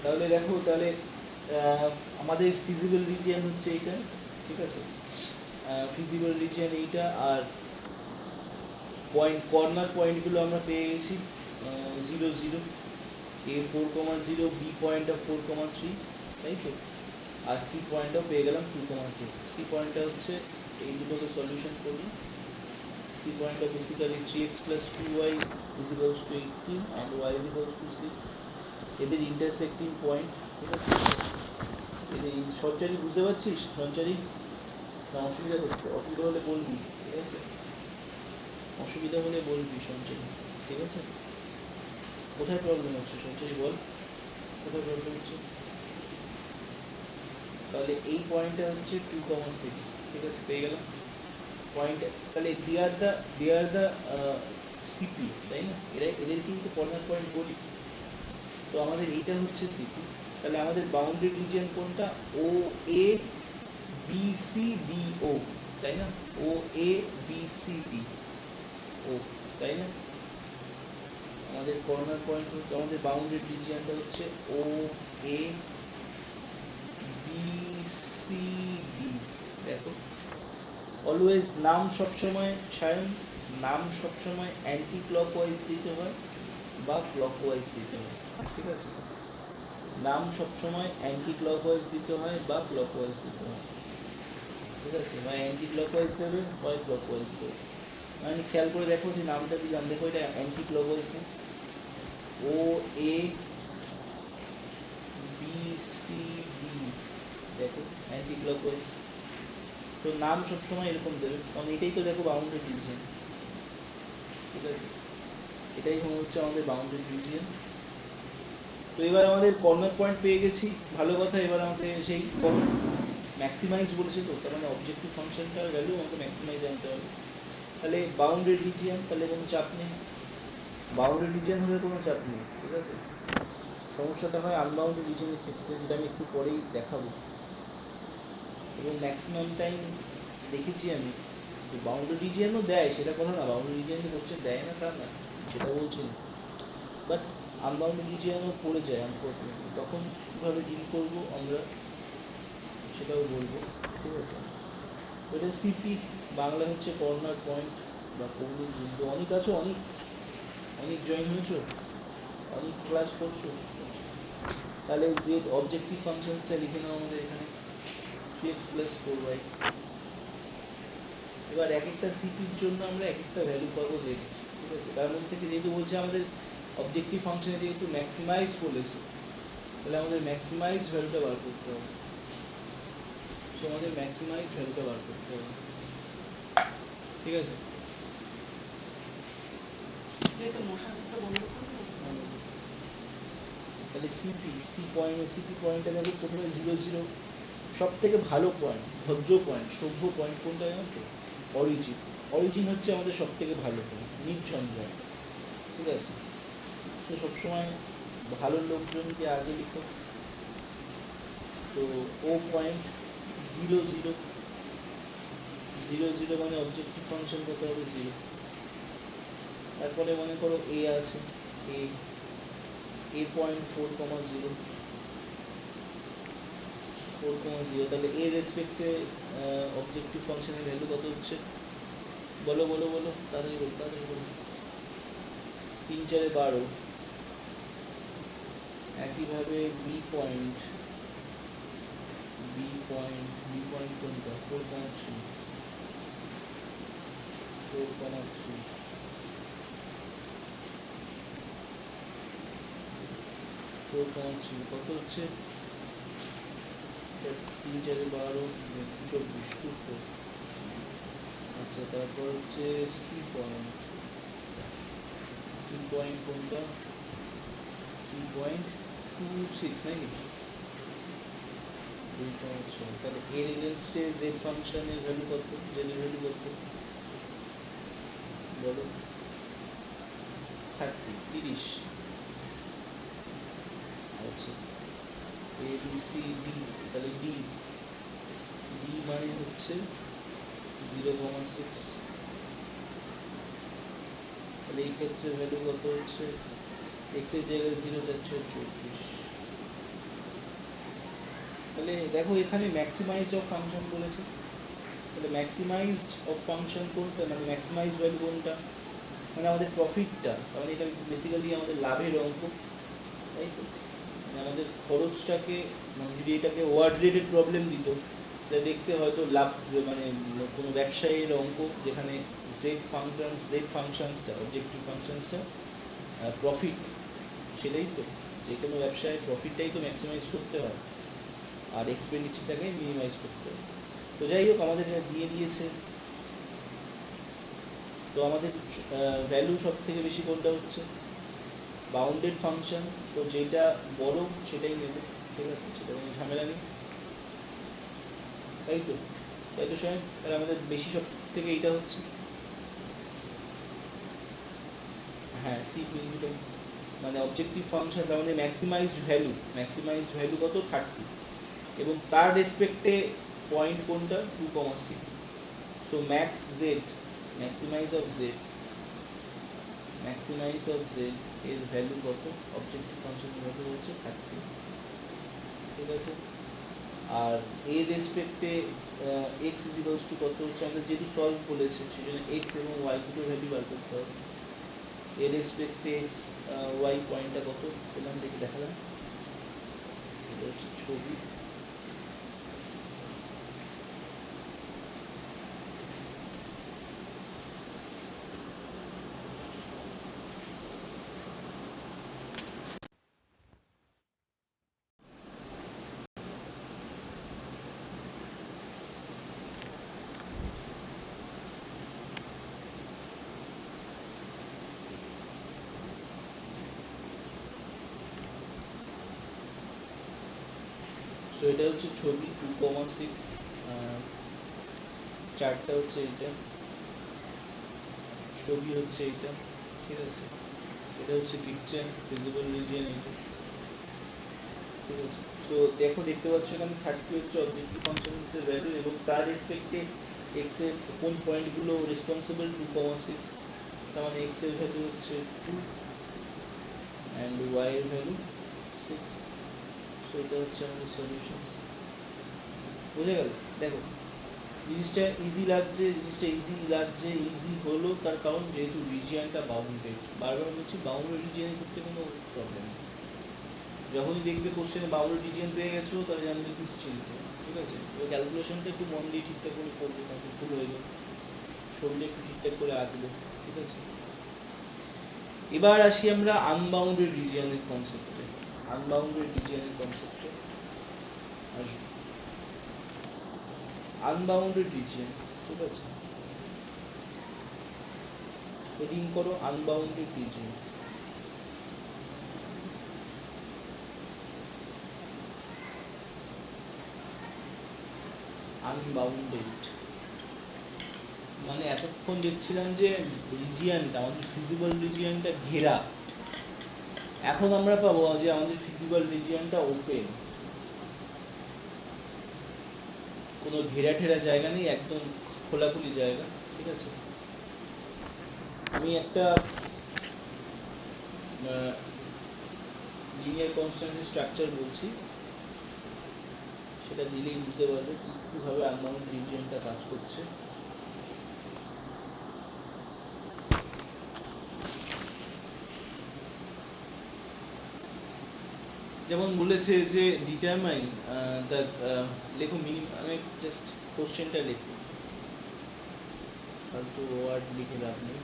তাহলে দেখো, তাহলে আমাদের ফিজিবল রিজিয়ন হচ্ছে এইটা, ঠিক আছে, ফিজিবল রিজিয়ন এইটা। আর পয়েন্ট, কর্নার পয়েন্টগুলো আমরা পেয়ে গেছি 0 0, এ 4,0, বি পয়েন্টটা 4,3, তাই তো, আর সি পয়েন্টটাও পেয়ে গেলাম 2,6। সি পয়েন্টটা হচ্ছে এই দুটোকে সলিউশন করলাম। সি পয়েন্টটা basically 3x + 2y = 18 and y = 6, এদের ইন্টারসেক্টিং পয়েন্ট, ঠিক আছে। এদের সঞ্চারী বুঝতে পারছিস? সঞ্চারী না অসুবিধা হচ্ছে? অসুবিধা হলে বলবি, ঠিক আছে, অসুবিধা হলে বলবি সঞ্চারী, ঠিক আছে। কোথায় প্রবলেম হচ্ছে সঞ্চারী বল, কোথায় প্রবলেম হচ্ছে? তাহলে এই পয়েন্টটা হচ্ছে 2,6, ঠিক আছে, পেয়ে গেলাম পয়েন্ট। তাহলে দে আর দ্য সিপি, তাই না, এদের কিন্তু কর্নার পয়েন্ট বলি। তো আমাদের এইটা হচ্ছে সিপি। তাহলে আমাদের বাউন্ডারি রিজিয়ন কোনটা? ও এ বি সি ডি ও, তাই না, ও এ বি সি ডি ও, তাই না। আমাদের কর্নার পয়েন্ট, আমাদের বাউন্ডারি রিজিয়নটা হচ্ছে ও এ বি সি ডি। দেখো, অলওয়েজ নাম সবসময় সায়ন, নাম সবসময় অ্যান্টি ক্লকওয়াইজ দিতে হয় বা ক্লকওয়াইজ দিতে হয়, ঠিক আছে। নাম সবসময় অ্যান্টি ক্লকওয়াইজ দিতে হয় বা ক্লকওয়াইজ দিতে হয়, ঠিক আছে, বা অ্যান্টি ক্লকওয়াইজ দেবে হয় ক্লকওয়াইজ দেবে। মানে খেয়াল করে দেখো যে নামটা দিলাম, দেখো এটা অ্যান্টি ক্লকওয়াইজ না, ও এ বি সি ডি, দেখো অ্যান্টি ক্লকওয়াইজ। তো নাম সবসময় এরকম দেবে, কারণ এটাই তো দেখো বাউন্ডারি রিজিয়ন, ঠিক আছে, এটাই হচ্ছে আমাদের বাউন্ডারি রিজিয়ন। তো এবার আমাদের কর্নার পয়েন্ট পেয়ে গেছি, ভালো কথা। এবার আমাকে সেই ম্যাক্সিমাইজ বলেছে, তো তার মানে অবজেক্টিভ ফাংশনটার ভ্যালু আমাকে ম্যাক্সিমাইজ আনতে হবে। তাহলে বাউন্ডারি রিজিয়ন, তাহলে কোনো চাপ নেই, বাউন্ডারি রিজিয়ন হলে কোনো চাপ নেই, ঠিক আছে। সমস্যাটা হয় আনবাউন্ডারি রিজিয়নের ক্ষেত্রে, যেটা আমি একটু পরেই দেখাবো। এবং ম্যাক্সিমাম টাইম দেখেছি আমি, তো বাউন্ডারি রিজিয়নও দেয়, সেটা কথা না, বাউন্ডারি রিজিয়নে কোশ্চেন দেয় না তা না, সেটা বলছি না, বাট আনবাউন্ডারি রিজিয়নও পড়ে যায় আনফর্চুনেটলি। তখন কীভাবে ডিল করবো আমরা সেটাও বলবো, ঠিক আছে। এটা সিপি, বাংলা হচ্ছে কর্নার পয়েন্ট বা কৌণিক বিন্দু। অনেক আছো, অনেক অনেক জয়েন হয়েছো, অনেক ক্লাস করছো। তাহলে জেড অবজেক্টিভ ফাংশনটা লিখে নাও আমাদের এখানে 3x + 4y। এবার এক একটা সিপির জন্য আমরা এক একটা ভ্যালু পাবো জেড, ঠিক আছে। তার মধ্যে থেকে যেহেতু বলছে আমাদের অবজেক্টিভ ফাংশনে যেহেতু ম্যাক্সিমাইজ বলেছে, তাহলে আমাদের ম্যাক্সিমাইজ ভ্যালুটা বার করতে হবে। সো আমাদের ম্যাক্সিমাইজ ভ্যালুটা বার করতে হবে, ঠিক আছে। তাহলে সিপি, সিপি পয়েন্টটা দেখো প্রথমে 0 0, সব থেকে ভালো পয়েন্ট, ভদ্র পয়েন্ট, সভ্য পয়েন্ট কোনটা জানো তো? অরিজিন। অরিজিন হচ্ছে আমাদের সব থেকে ভালো পয়েন্ট, নির্ঝঞ্ঝাট, ঠিক আছে। তো সবসময় ভালো লোকজনকে আগে লিখো। তো ও পয়েন্ট 0 0, 0 0 মানে অবজেক্টিভ ফাংশন কত হবে? 0। তারপরে মনে করো এ আছে, এ পয়েন্ট 4,0, 4,0, তাহলে এর রেসপেক্টে অবজেক্টিভ ফাংশনের ভ্যালু কত হচ্ছে? বলো বলো বলো, তাড়াতাড়ি বলো, তাড়াতাড়ি বলো। 3 4 12। একইভাবে বি পয়েন্ট, বি পয়েন্ট কোনটা? 4,3, 4,3, 4,3 কত হচ্ছে? 3 4 12, 24, 24। আচ্ছা, তারপর হচ্ছে সি পয়েন্ট, সি পয়েন্ট কোনটা? সি পয়েন্ট 2,6 নাকি? 2,6। তাহলে এর এগেনস্টে জেড ফাংশনের ভ্যালু কত? জেড এর ভ্যালু কত বলো? 30। আচ্ছা, এ বি সি ডি, তাহলে ডি, ডি মানে হচ্ছে 0,6। তাহলে এই ক্ষেত্রে ভ্যালু কত হচ্ছে? এক্স এর জায়গায় 0 যাচ্ছে 24, তাহলে দেখো এখানে ম্যাক্সিমাইজড অফ ফাংশন বলেছে, তাহলে ম্যাক্সিমাইজড অফ ফাংশন কোনটা, মানে ম্যাক্সিমাইজড ভ্যালু কোনটা, মানে আমাদের প্রফিটটা, মানে এটা বেসিক্যালি আমাদের লাভের অঙ্ক, তাই তো। মানে আমাদের খরচটাকে, মানে যদি এটাকে ওয়ার্ড রিলেটেড প্রবলেম দিত তাহলে দেখতে হয়তো লাভ, মানে কোনো ব্যবসায়ীর অঙ্ক যেখানে জেড ফাংশনসটা অবজেক্টিভ ফাংশনসটা প্রফিট, সেটাই তো, যে কোনো ব্যবসায় প্রফিটটাই তো ম্যাক্সিমাইজ করতে হয় আর এক্সপেন্ডিচারটাকে মিনিমাইজ করতে হয়। তো যাই হোক আমাদের এটা দিয়ে দিয়েছে। তো আমাদের ভ্যালু সব থেকে বেশি কোনটা হচ্ছে বাউন্ডেড ফাংশন, তো যেটা বড় সেটাই নেব, ঠিক আছে, সেটা কোনো ঝামেলা নেই, তাই তো। তাই তো স্যার, তাহলে আমাদের বেশি সব থেকে এইটা হচ্ছে, হ্যাঁ সি বিন্দুটাই, মানে অবজেক্টিভ ফাংশন, তার মানে ম্যাক্সিমাইজড ভ্যালু কত 30, এবং তার রেসপেক্টে পয়েন্ট কোনটা 2,6। সো ম্যাক্সিমাইজ অফ জেড এর ভ্যালু কত, অবজেক্টিভ ফাংশনের ভ্যালু হচ্ছে 30, ঠিক আছে। আর এর রেসপেক্টে এক্স ইজ ইকুয়ালস টু কত হচ্ছে, আমাদের যেহেতু সলভ বলেছে সেই জন্য এক্স এবং ওয়াই দুটো ভ্যালু বার করতে হবে। এর রেসপেক্টে এক্স ওয়াই পয়েন্টটা কত পেলাম দেখে দেখালাম, এটা হচ্ছে ছবি। সো এটা হচ্ছে ছবি 2,6, চারটা হচ্ছে এটা, ছবি হচ্ছে এটা, ঠিক আছে। এটা হচ্ছে পিকচার, ভিজিবল রিজিয়ন এটা, ঠিক আছে। সো দেখতে পাচ্ছ এখানে 30 হচ্ছে অবজেক্টিভ ফাংশনের ভ্যালু, এবং তার রেসপেক্টে এক্স এর কোন পয়েন্টগুলো রেসপন্সিবল 2,6, তার মানে এক্স এর ভ্যালু হচ্ছে 2 অ্যান্ড ওয়াই এর ভ্যালু 6। সো এটা হচ্ছে আমাদের সলিউশনস, বুঝে গেল। দেখো জিনিসটা ইজি হলো তার কারণ যেহেতু রিজিয়নটা বাউন্ডেড, বারবার বলছি বাউন্ডেড রিজিয়নের ক্ষেত্রে কোনো প্রবলেম নেই। যখনই দেখবে কোশ্চেনে বাউন্ডেড রিজিয়ন পেয়ে গেছো তাহলে জানবে নিশ্চিন্ত, ঠিক আছে। এবার ক্যালকুলেশনটা একটু মন দিয়ে ঠিকঠাক করে করবে, তাকে ভুল হয়ে যাবে, ছবিটা একটু ঠিকঠাক করে আঁকবে, ঠিক আছে। এবার আসি আমরা আনবাউন্ডেড রিজিয়নের কনসেপ্টে, আসবো। আনবাউন্ডেড রিজিয়ন, ঠিক আছে, হেডিং করো আনবাউন্ডেড রিজিয়ন। আনবাউন্ডেড মানে এতক্ষণ দেখছিলাম যে রিজিয়নটা, আমাদের ফিজিবল রিজিয়নটা ঘেরা, এখন আমরা পাবো যে আমাদের ফিজিবল রিজিয়নটা ওপেন, কোনো ঘেরা ঠেরা জায়গা নেই, একদম খোলাখুলি জায়গা, ঠিক আছে। আমি একটা লিনিয়ার কনস্ট্যান্ট স্ট্রাকচার বলছি, সেটা দিলেই বুঝতে পারবে কিভাবে আনবাউন্ড রিজিয়নটা কাজ করছে। যেমন বলেছে যে ডিটারমাইন দ্য, লেখো আমি জাস্ট কোশ্চেনটা লিখি, ফালতু ওয়ার্ড লিখে লাভ নেই।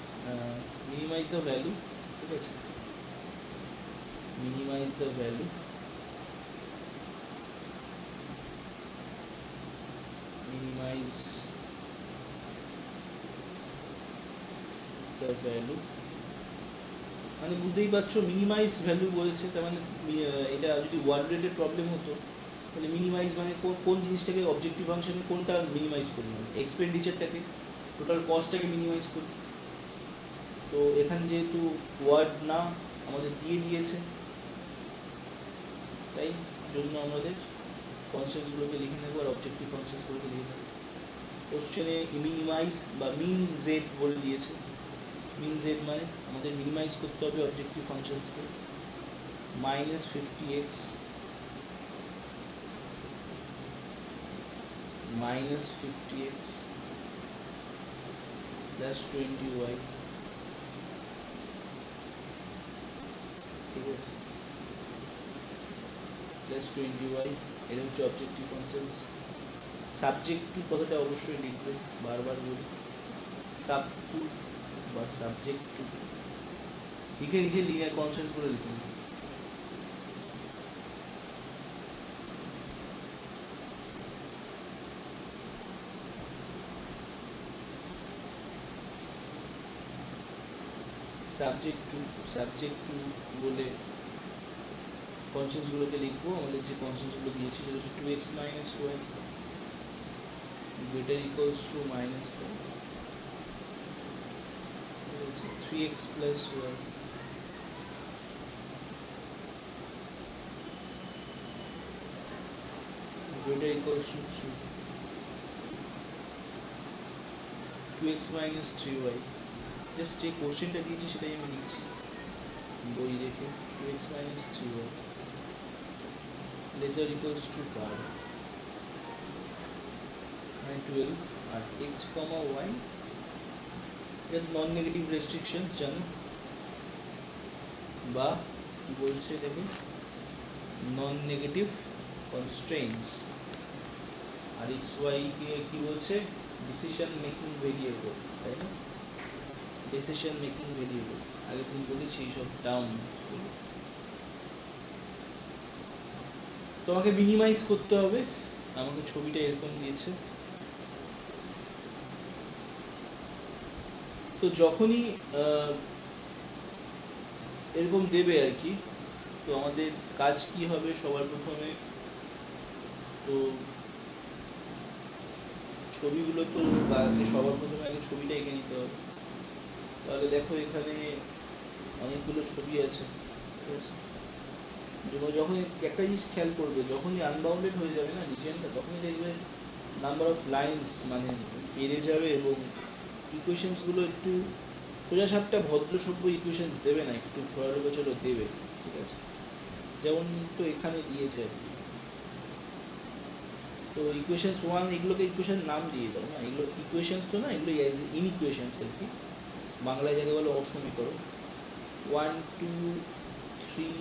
মিনিমাইজ দ্য ভ্যালু, ঠিক আছে, minimize the value, মানে বুঝতেই পারছো মিনিমাইজ ভ্যালু বলেছে, তার মানে এটা যদি ওয়ার্ড রিলেটেড প্রবলেম হতো তাহলে মিনিমাইজ মানে কোন জিনিসটাকে অবজেক্টিভ ফাংশনে কোনটা মিনিমাইজ করি, এক্সপেন্ডিচারটাকে, টোটাল কস্টটাকে মিনিমাইজ করি। তো এখানে যেহেতু ওয়ার্ড না আমাদের দিয়ে দিয়েছে, তাই জন্য আমাদের কনস্ট্যান্টগুলোকে লিখে নেবো আর অবজেক্টিভ ফাংশনসগুলোকে লিখে নেবো। কোশ্চেনে মিনিমাইজ বা মিন জেড বলে দিয়েছে, মিন জেড মানে আমাদের মিনিমাইজ করতে হবে objective ফাংশনসকে, -50x minus 50x plus 20y, ঠিক আছে, প্লাস 20y, এটা হচ্ছে অবজেক্টিভ ফাংশনস। সাবজেক্ট টু কথাটা অবশ্যই লিখবে, বারবার বলি, সাব টু বা সাবজেক্ট টু লিখে নিজে লিনিয়ার কনস্ট্যান্টস করে লিখুন। সাবজেক্ট টু বলে কনস্ট্যান্টসগুলোকে লিখবো। আমাদের যে কনস্ট্যান্টসগুলো দিয়েছি সেটা হচ্ছে 2x minus y greater equals to minus 5, 3x plus y greater equals to 3, 2x minus 3y, just যে কোশ্চেনটা দিয়েছি সেটাই আমি লিখছি বই দেখে, 2x minus 3y lesser equals to 12 R x, y, এটা নন নেগেটিভ রেস্ট্রিকশনস জানো, বা কি বলছে এটাকে নন নেগেটিভ কনস্ট্রেইনটস, আর xy কে কি বলছে ডিসিশন মেকিং ভেরিয়েবল, তাই না, ডিসিশন মেকিং ভেরিয়েবল আগে তুমি বলেছি এইসব টার্মসগুলো। তোমাকে মিনিমাইজ করতে হবে, আমাকে ছবিটা এরকম দিয়েছে, তো যখনই এরকম দেবে আর কি, তো আমাদের কাজ কি হবে সবার প্রথমে, তো ছবিগুলো তো আগে সবার প্রথমে আগে ছবিটা এঁকে নিতে হবে। তাহলে দেখো এখানে অনেকগুলো ছবি আছে, ঠিক আছে, যখন একটা জিনিস খেয়াল করবে, যখনই আনবাউন্ডেড হয়ে যাবে না রিজিয়নটা, তখনই দেখবে নাম্বার অফ লাইনস মানে বেড়ে যাবে এবং ইকুয়েশনসগুলো একটু সোজা সাপটা ভদ্র সভ্য ইকুয়েশনস দেবে না, একটু ঘোরালো গোছালো দেবে, ঠিক আছে, যেমন তো এখানে দিয়েছে আর কি। তো ইকুয়েশনস 1 এগুলোকে ইকুয়েশন নাম দিয়ে দাও না, এগুলো ইকুয়েশনস তো না, এগুলো ইনইকুয়েশনস আর কি, বাংলায় যাকে বলে অসমীকরণ। 1 2 3,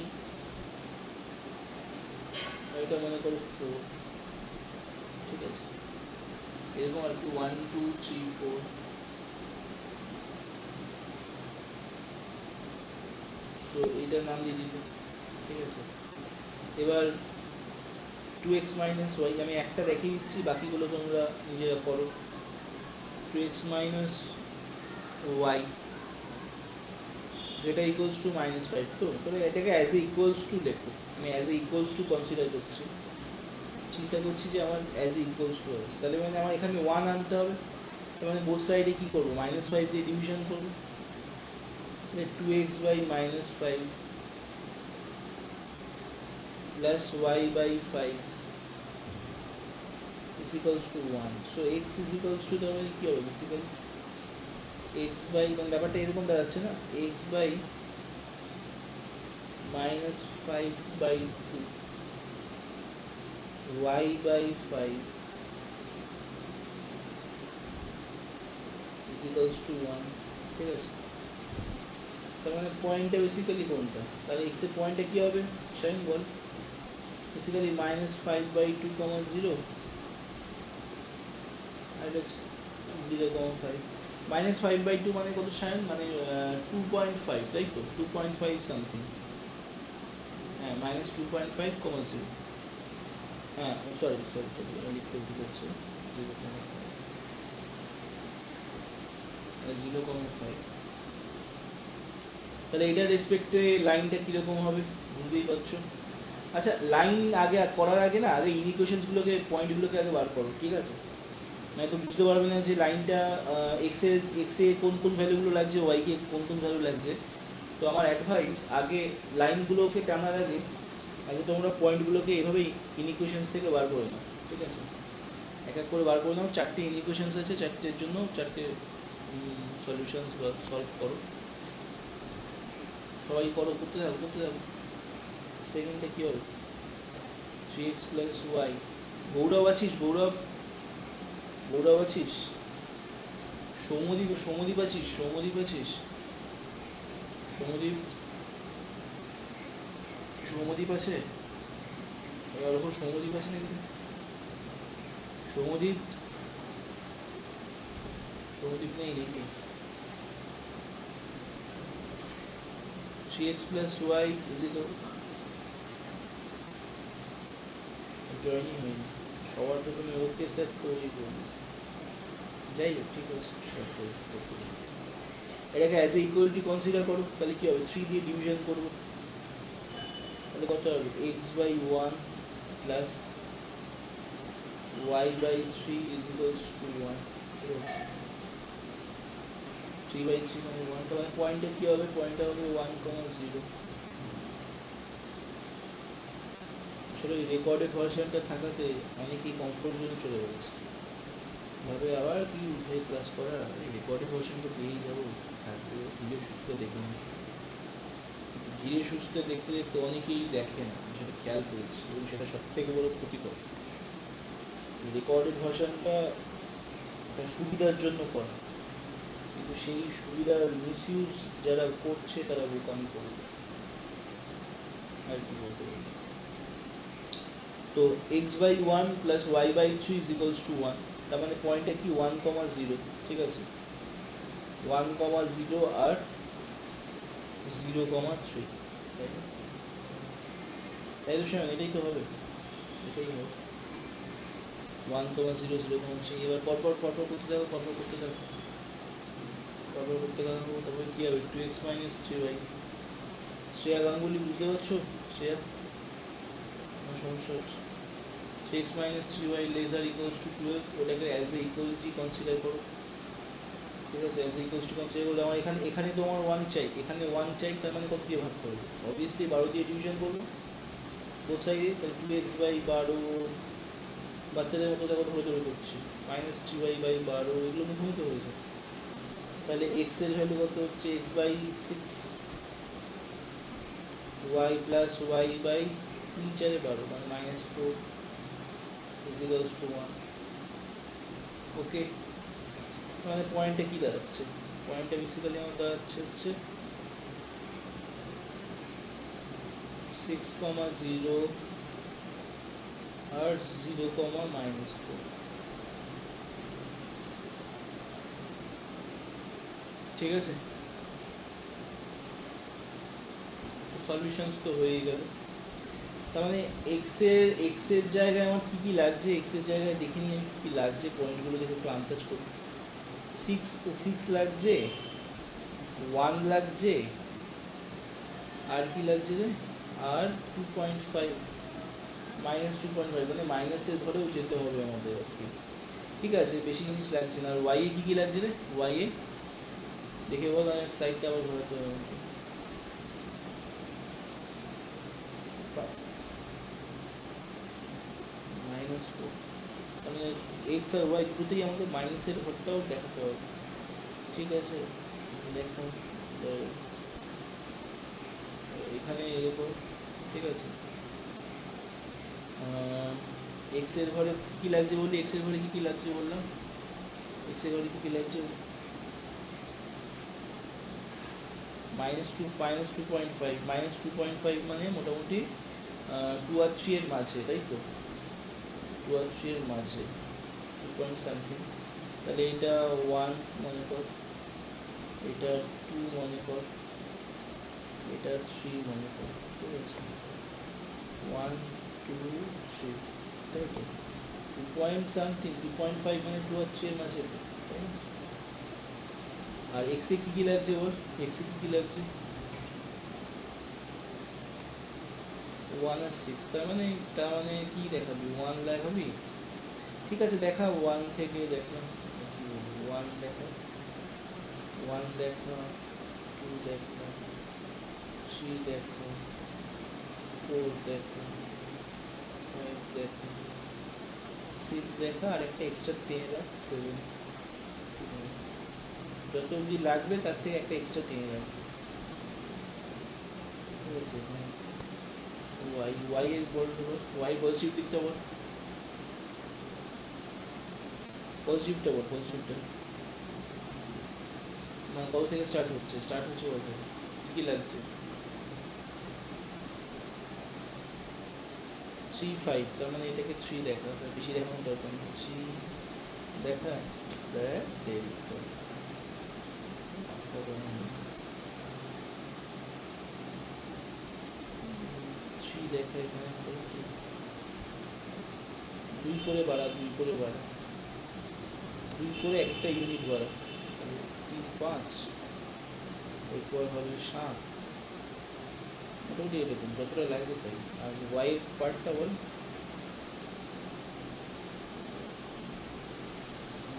এটা মনে করো 4, ঠিক আছে, এরকম আর কি 1 2 3 4, সো এইটার নাম দিয়ে দিতে, ঠিক আছে। এবার 2x minus y আমি একটা দেখিয়ে দিচ্ছি, বাকিগুলো তোমরা নিজেরা করো। 2x minus y যেটা ইকুয়ালস টু -5, তো তাহলে এটাকে অ্যাজ এ ইকুয়ালস টু লেখো, আমি as a equals to consider করছি, চিন্তা করছি যে আমার অ্যাজ এ ইকুয়ালস টু আছে, তাহলে মানে আমার এখানে 1 আনতে হবে, তার মানে বোথ সাইডে কী করবো, -5 দিয়ে ডিভিশন করবো, 2x by -5 plus y by 5 is equals to 1, so x is equals to তার মানে কি হবে বেসিক্যালি x by, মানে ব্যাপারটা এরকম দাঁড়াচ্ছে না, x by -5 by 2 y by 5 is equals to 1, ঠিক আছে। তার মানে পয়েন্টটা বেসিক্যালি কোনটা, তাহলে x এর পয়েন্টটা কি হবে শাইন বল, বেসিক্যালি -5 by 2, 0 আর এটা 0,5, -5 by 2 মানে কত শাইন, মানে 2.5, তাই তো 2.5 সামথিং, হ্যাঁ -2.5, 0, হ্যাঁ সরি লিখতে ভুল হচ্ছে, 0.5, তাহলে এটার রেসপেক্টে লাইনটা কীরকম হবে বুঝতেই পারছো। আচ্ছা লাইন আগে করার আগে না, আগে ইনইকুয়েশনসগুলোকে পয়েন্টগুলোকে আগে বার করো, ঠিক আছে, নয়তো বুঝতে পারবে না যে লাইনটা এক্সে কোন কোন ভ্যালুগুলো লাগছে, ওয়াইকে কোন কোন ভ্যালু লাগছে। তো আমার অ্যাডভাইস, আগে লাইনগুলোকে টানার আগে তোমরা পয়েন্টগুলোকে এভাবেই ইনইকুয়েশনস থেকে বার করে নাও, ঠিক আছে, এক এক করে বার করে নাও। 4টে ইনইকুয়েশনস আছে, 4টের জন্য 4টে সলিউশনস বা সলভ করো, সবাই করো, করতে থাকো। সেকেন্ডে কী হবে 3x plus y, গৌরব আছিস গৌরব, গৌরব আছিস? সৌমদীপ সৌমদীপ আছিস? সৌমদীপ আছিস? সৌমদীপ সৌমদীপ আছে? ওরকম সৌমদীপ আছে নাকি? সৌমদীপ সৌমদীপ নেই নাকি? 3x plus y is equal জয়েনই হয়নি সবার প্রথমে ওকে সেট করে করবো। যাই হোক ঠিক আছে, এটাকে অ্যাজ এ ইকুয়ালিটি কনসিডার করো, তাহলে কি হবে? 3 দিয়ে ডিভিশন করবো, তাহলে কত হবে? x by 1 plus y by 3 is equals to 1। ঠিক আছে, 3 by 3 মানে 1, তাহলে পয়েন্টটা কি হবে? পয়েন্টটা হবে 1, 0। আসলে রেকর্ডেড ভার্সনটা থাকাতে অনেকেই কমফোর্ট জোনে চলে যাচ্ছে, ভাবে আবার কি উঠে ক্লাস করা, রেকর্ডেড ভার্সন তো পেয়েই যাবো, থাকবে ধীরে সুস্থ দেখে না। ধীরে সুস্থ দেখতে দেখতে অনেকেই দেখে না, সেটা খেয়াল করেছি, এবং সেটা সব থেকে বড় ক্ষতিকর। রেকর্ডেড ভার্সনটা সুবিধার জন্য করা, কিন্তু সেই সুবিধার মিসইউজ যারা করছে তারা বোকামি করবে, আর কি বলতে পারি। তো x by 1 plus y by 3 is equals to 1, তার মানে পয়েন্টটা কি? 1, 0। ঠিক আছে, 1, 0 আর 0, 3, তাই তো শোনেন, এটাই তো হবে, এটাই হবে 1, 0, 0, 3। এবার পরপর পরপর করতে থাকো, পরপর করতে থাকো, পরপর করতে থাকো, তারপরে কি হবে? 2x minus 3y। Shreya Ganguly বুঝতে পারছো? শ্রেয়া, কোনো সমস্যা হচ্ছে? 3x minus 3y less or equals to 12, ওটাকে অ্যাজ এ ইকুয়ালিটি কনসিডার করো। ঠিক আছে, as a equals to consider করলে আমার এখানে তোমার 1 চাই, এখানে 1 চাই, তার মানে কত দিয়ে ভাগ করবে? অবভিয়াসলি 12 দিয়ে ডিভিশন করবে বোথ সাইডে, তাহলে 2x বাই 12, বাচ্চাদের মতো দেখো ধরে ধরে করছি, মাইনাস 3y বাই 12, এগুলো মুখোমুখি তো হয়েছে। তাহলে x এর ভ্যালু কত হচ্ছে? x by 6, y plus y by 3, 4, 12, মানে minus 4 is equals to 1। Okay, মানে পয়েন্টটা কি দাঁড়াচ্ছে? পয়েন্টটা বেসিক্যালি আমার দাঁড়াচ্ছে হচ্ছে 6, 0 আর 0, -4। ঠিক আছে, সলিউশনস তো হয়েই গেল। তার মানে x এর জায়গায় আমার কি কি লাগছে, x এর জায়গায় দেখে নিই আমি কি কি লাগছে, পয়েন্টগুলো দেখে একটু আন্দাজ করি। 6 লাগছে, 1 লাগছে, আর কি লাগছে রে? আর 2.5, -2.5, মানে মাইনাসের ঘরেও যেতে হবে আমাদের আর কি। ঠিক আছে, বেশি জিনিস লাগছে না। আর y এ কি কি লাগছে রে? y এ দেখে বল, আমি স্লাইডটা আবার ঘোরাতে হবে আমাকে। -4, মানে এক্স আর ওয়াই দুটোতেই আমাদের মাইনাসের ঘরটাও দেখাতে হবে। ঠিক আছে, দেখো এখানে এরকম। ঠিক আছে, এক্স এর ঘরে কি লাগছে বলি? এক্স এর ঘরে কি কি লাগছে বললাম? এক্স এর ঘরে কি কি লাগছে? -2.5, -2.5 মানে মোটামুটি 2 আর 3 এর মাঝে, তাই তো? 2 আর 3 এর মাঝে 2 পয়েন্ট সামথিং। তাহলে এটা 1 মনে কর, এটা 2 মনে কর, এটা 3 মনে কর। ঠিক আছে, 1, 2, 3, তাই তো? 2 পয়েন্ট সামথিং, 2.5 মানে 2 আর 3 এর মাঝে, তাই না? আর এক্স এ কি কি লাগছে বল? এক্স এ কি কি লাগছে? 1 আর 6, তার মানে কি দেখাবি? 1 দেখাবি? ঠিক আছে, দেখা 1 থেকে দেখা, কি বলবো, 1 দেখা, 1 দেখা, 2 দেখা, 3 দেখা, 4 দেখা, 5 দেখা, 6 দেখা, আর একটা এক্সট্রা 10 রাখ, 7। যত অবধি লাগবে তার থেকে একটা এক্সট্রা 10 রাখ। ঠিক আছে, ওয়াই এর পজিটিভ দিকটা বল। পজিটিভটা বল, পজিটিভটা মানে কত থেকে স্টার্ট হচ্ছে কত থেকে, কি লাগছে? 3 5, তার মানে এটাকে 3 দেখা, তার বেশি দেখানোর দরকার নেই। 3 দেখা, দেখ দেরি করে। 3 দেখা এখানে করে কি 2 করে বাড়া, 2 করে বাড়া, 2 করে একটা ইউনিট বাড়া, 3 5, এরপর হবে 7, মোটামুটি এরকম যতটা লাগবে তাই। আর ওয়াই এর পার্টটা বল,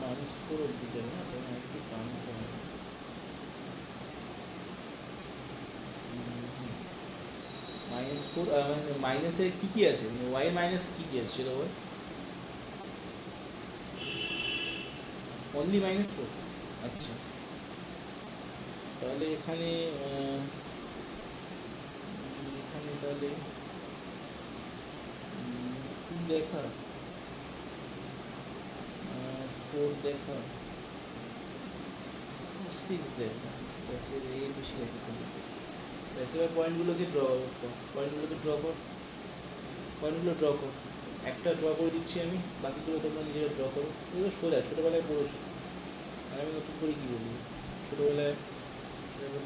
-4 অব্দি যাবে না, তখন একটু টানতে হবে। -4 মাইনাসের কি কি আছে, ওয়াই এর মাইনাস কি কি আছে সেটা বল। অনলি -4, আচ্ছা। তাহলে এখানে এখানে তাহলে 2 দেখা, 4 দেখা, 6 দেখা, ব্যাস এর বেশি দেখা হবে। ব্যাস এবার পয়েন্টগুলোকে ড্র কর, পয়েন্টগুলো ড্র কর। একটা ড্র করে দিচ্ছি আমি, বাকিগুলো তোমরা নিজেরা ড্র করো। এগুলো সোজা, ছোটোবেলায় পড়েছো, আর আমি নতুন করে কী বলবো। ছোটোবেলায়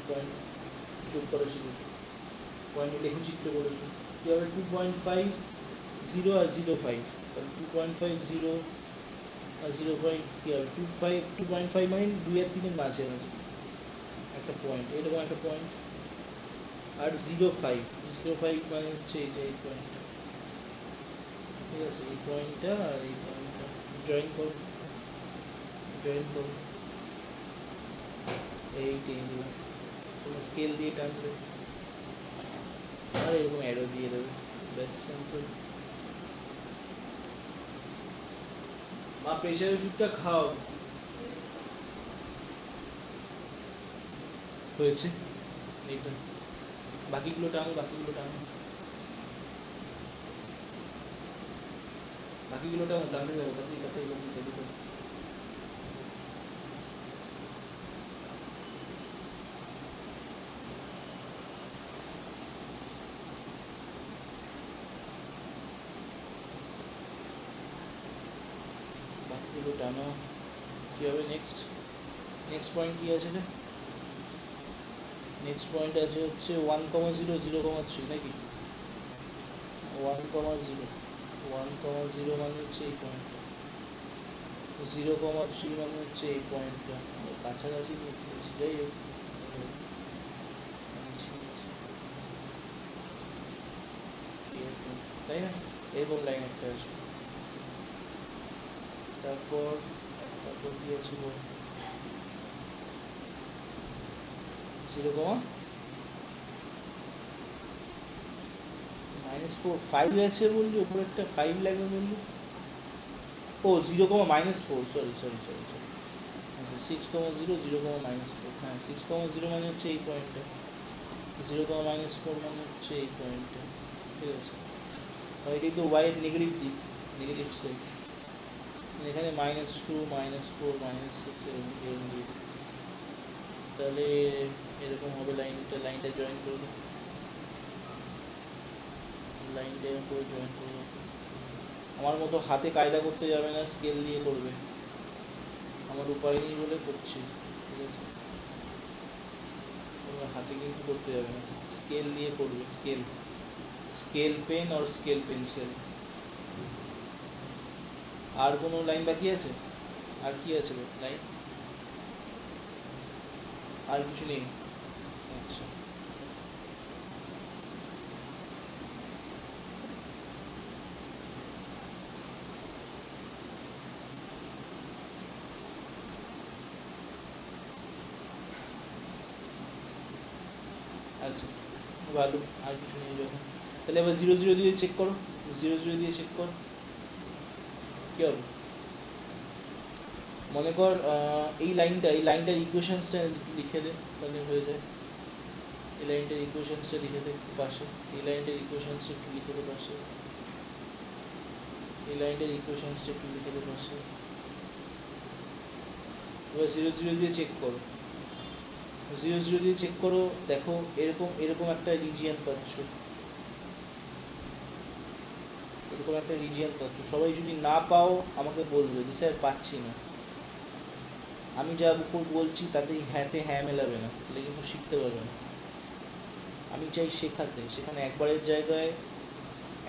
পয়েন্ট যোগ করা শিখেছো, পয়েন্ট লেখচিত্র করেছো। কী হবে 2.5 0 আর 0.5, তাহলে 2.5 0 আর 0.5 কী হবে 2.5 মানে 2 আর 3 এর মাঝে একটা পয়েন্ট, এরকম একটা পয়েন্ট। আর 0.5 মানে হচ্ছে এই যে এই পয়েন্টটা, ঠিক আছে, এই পয়েন্টটা আর এই পয়েন্টটা জয়েন করো, এই টেনে দিলাম, তোমার স্কেল দিয়ে টানবে আর এরকম অ্যারো দিয়ে দেবে, ব্যাস সিম্পল। মা প্রেশার ওষুধটা খাও, হয়েছে এইটা। বাকিগুলো টানো, বাকিগুলো টানতে দেবো, তাতেই দেবো। বাকিগুলো টানো। কী হবে নেক্সট পয়েন্ট কী আছে রে? নেক্সট পয়েন্ট আছে হচ্ছে 1,0 0,3 নাকি 1,0 মানে হচ্ছে এই পয়েন্টটা, 0,3 মানে হচ্ছে এই পয়েন্টটা, কাছাকাছি নিয়ে ফেলেছি, যাই হোক তাই না, এরকম লাইন একটা আছে। তারপর কি আছে বল, 0, -4 5 আছে বললি, ওপরে একটা 5 লাগবে বললি। ও 0,-4, সরি, আচ্ছা 6,0 0,-4, হ্যাঁ 6,0 মানে হচ্ছে এই পয়েন্টটা, 0,-4 মানে হচ্ছে এই পয়েন্টটা, ঠিক আছে। এটাই তো ওয়াই এর নেগেটিভ দিক, নেগেটিভ সাইড। এখানে -2 -4 -6 এরকম দিয়ে, তাহলে এরকম হবে লাইনটা জয়েন করবে, লাইনটা এরকম করে জয়েন করবে। আমার মতো হাতে কায়দা করতে যাবে না, স্কেল দিয়ে করবে, আমার উপায় নেই বলে করছি, ঠিক আছে। তোমরা হাতে কিন্তু করতে যাবে না, স্কেল দিয়ে করবে, স্কেল পেন আর স্কেল পেন্সিল। আর কোনো লাইন বাকি আছে? আর কি আছে লাইন? আর কিছু নেই, আচ্ছা। আচ্ছা ভালো, আর কিছু নেই যখন, তাহলে এবার 0 দিয়ে চেক করো, 0 দিয়ে চেক কর কি হবে। মনে কর এই লাইনটার ইকুয়েশনসটা লিখে দে, তাহলে হয়ে যায়। এই লাইনটার ইকুয়েশনসটা লিখে দে পাশে, এই লাইনটার ইকুয়েশনসটা একটু লিখে দে পাশে, এই লাইনটার ইকুয়েশনসটা একটু লিখে দে পাশে। এবার 0 0 দিয়ে চেক করো, 0 0 দিয়ে চেক করো, দেখো এরকম এরকম একটা রিজিয়ন পাচ্ছ, এরকম একটা রিজিয়ন পাচ্ছ। সবাই যদি না পাও আমাকে বলবে যে স্যার পাচ্ছি না, আমি যা বলছি তাতেই হ্যাঁতে হ্যাঁ মেলাবে না, তাহলে কিন্তু শিখতে পারবে না। আমি চাই শেখাতে, সেখানে একবারের জায়গায়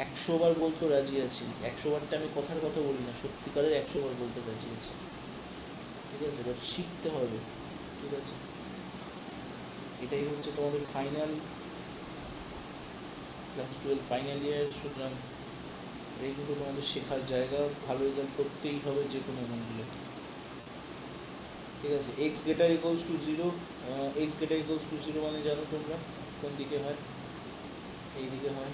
100 বার বলতে রাজি আছি। 100 বারটা আমি কথার কথা বলি না, সত্যিকারের 100 বার বলতে রাজি আছি, ঠিক আছে? বাট শিখতে হবে, ঠিক আছে? এটাই হচ্ছে তোমাদের ফাইনাল, ক্লাস 12 ফাইনাল ইয়ার। সুতরাং এইগুলো তোমাদের শেখার জায়গা, ভালো রেজাল্ট করতেই হবে যে কোনো মূল্যে, ঠিক আছে? X greater equals to 0, x greater equals to 0 মানে জানো তোমরা কোন দিকে হয়? এই দিকে হয়।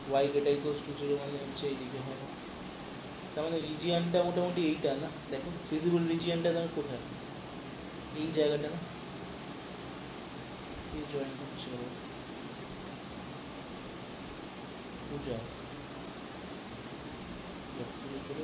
ওয়াই গ্রেটার ইকুয়ালস টু 0 মানে হচ্ছে এই দিকে হয়। তার মানে রিজিয়ানটা মোটামুটি এইটা না, দেখো ফিজিবল রিজিয়ানটা তোমার কোথায়? এই জায়গাটা না, এই জয়েন হচ্ছে পূজা, চলে